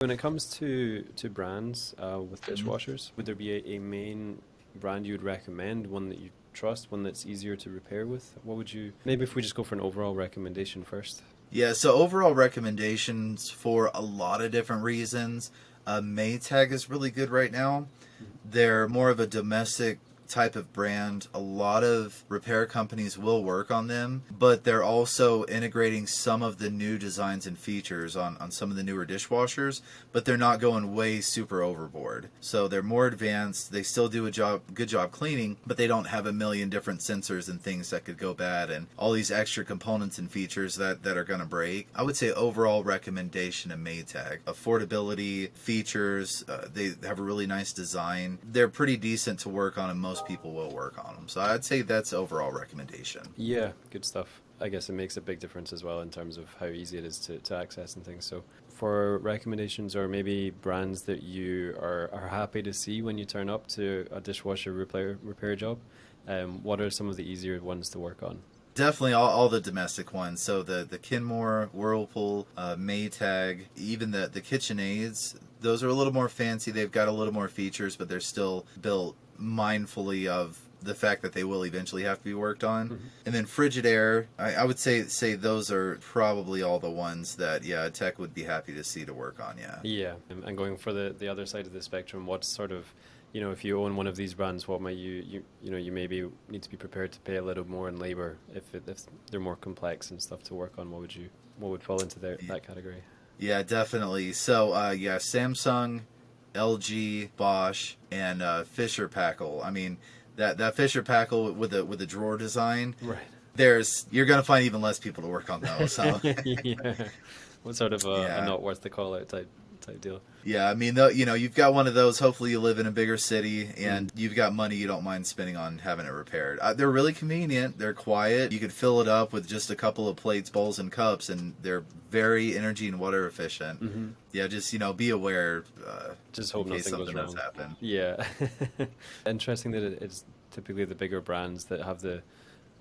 When it comes to brands with dishwashers, would there be a main brand you would recommend, one that you trust, one that's easier to repair with? What would you, maybe if we just go for an overall recommendation first? Yeah, so overall recommendations for a lot of different reasons. Maytag is really good right now. They're more of a domestic type of brand. A lot of repair companies will work on them, but they're also integrating some of the new designs and features on some of the newer dishwashers, but they're not going way super overboard. So they're more advanced. They still do a good job cleaning, but they don't have a million different sensors and things that could go bad and all these extra components and features that are going to break. I would say overall recommendation of Maytag. Affordability, features, they have a really nice design. They're pretty decent to work on, and most people will work on them. So I'd say that's overall recommendation. Yeah, good stuff. I guess it makes a big difference as well in terms of how easy it is to access and things. So, for recommendations or maybe brands that you are happy to see when you turn up to a dishwasher repair job, what are some of the easier ones to work on? Definitely all the domestic ones. So the Kenmore, Whirlpool, Maytag, even the KitchenAids, those are a little more fancy. They've got a little more features, but they're still built mindfully of the fact that they will eventually have to be worked on. And then Frigidaire, I would say those are probably all the ones that, yeah, a tech would be happy to see to work on, yeah. Yeah, and going for the other side of the spectrum, what sort of, if you own one of these brands, what might you maybe need to be prepared to pay a little more in labor if they're more complex and stuff to work on? What would fall into that category? Yeah, definitely. So, yeah, Samsung, LG, Bosch, and Fisher Packle. I mean, that Fisher Packle with the drawer design, Right. you're gonna find even less people to work on those. So Yeah. What sort of a yeah, not worth the call out type deal? yeah. I mean, though, you've got one of those. Hopefully, you live in a bigger city Mm. and you've got money you don't mind spending on having it repaired. They're really convenient. They're quiet. You could fill it up with just a couple of plates, bowls, and cups, and they're very energy and water efficient. Hmm. Yeah, just be aware Just in hope case nothing goes something does wrong. happen. Yeah. Interesting that it's typically the bigger brands that have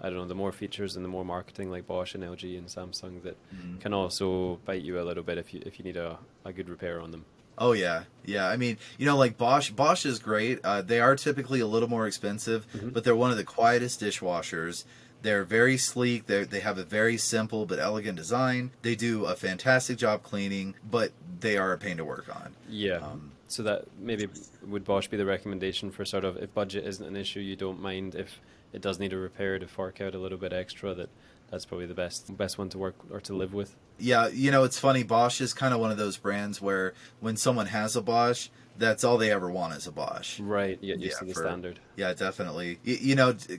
I don't know, the more features and the more marketing like Bosch and LG and Samsung that Mhm. can also bite you a little bit if you need a good repair on them. Oh yeah, yeah. I mean, like Bosch. Bosch is great. They are typically a little more expensive, Hmm. but they're one of the quietest dishwashers. They're very sleek. They have a very simple but elegant design. They do a fantastic job cleaning, but they are a pain to work on. Yeah. Um, So that maybe would Bosch be the recommendation for sort of if budget isn't an issue, you don't mind if it does need a repair to fork out a little bit extra, that's probably the best one to work or to live with. yeah, it's funny. Bosch is kind of one of those brands where when someone has a Bosch, that's all they ever want is a Bosch. Right, you get used Yeah, to the standard. yeah, definitely.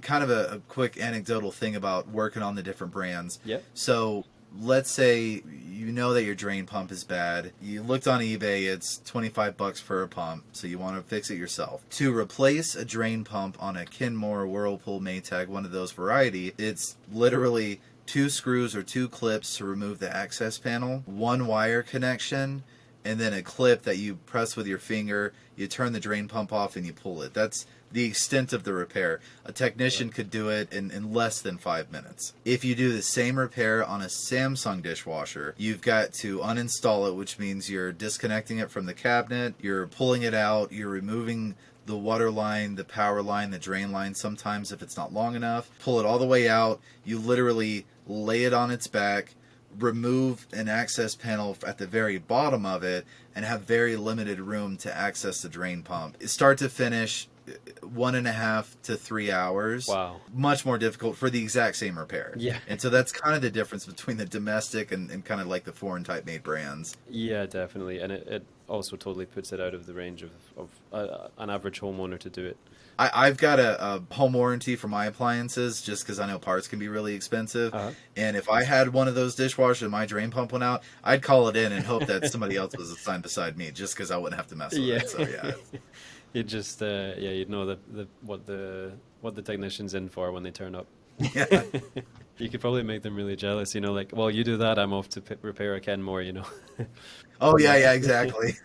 Kind of a quick anecdotal thing about working on the different brands. Yep. So let's say you know that your drain pump is bad. You looked on eBay, it's $25 for a pump, so you want to fix it yourself. To replace a drain pump on a Kenmore, Whirlpool, Maytag, one of those variety, it's literally two screws or two clips to remove the access panel, one wire connection, and then a clip that you press with your finger. You turn the drain pump off and you pull it. That's the extent of the repair. A technician could do it in less than 5 minutes. If you do the same repair on a Samsung dishwasher, you've got to uninstall it, which means you're disconnecting it from the cabinet, you're pulling it out, you're removing the water line, the power line, the drain line sometimes if it's not long enough. Pull it all the way out. You literally lay it on its back, remove an access panel at the very bottom of it, and have very limited room to access the drain pump. Start to finish, 1.5 to 3 hours. Wow. Much more difficult for the exact same repair. Yeah. And so that's kind of the difference between the domestic and kind of like the foreign type made brands. Yeah, definitely. And it also totally puts it out of the range of an average homeowner to do it. I've got a home warranty for my appliances just because I know parts can be really expensive. Uh-huh. And if I had one of those dishwashers and my drain pump went out, I'd call it in and hope that somebody else was assigned beside me just because I wouldn't have to mess with Yeah. it. So yeah. You'd just you'd know what the technician's in for when they turn up. Yeah. You could probably make them really jealous, like, well, you do that, I'm off to repair a Kenmore. Oh yeah, yeah, exactly.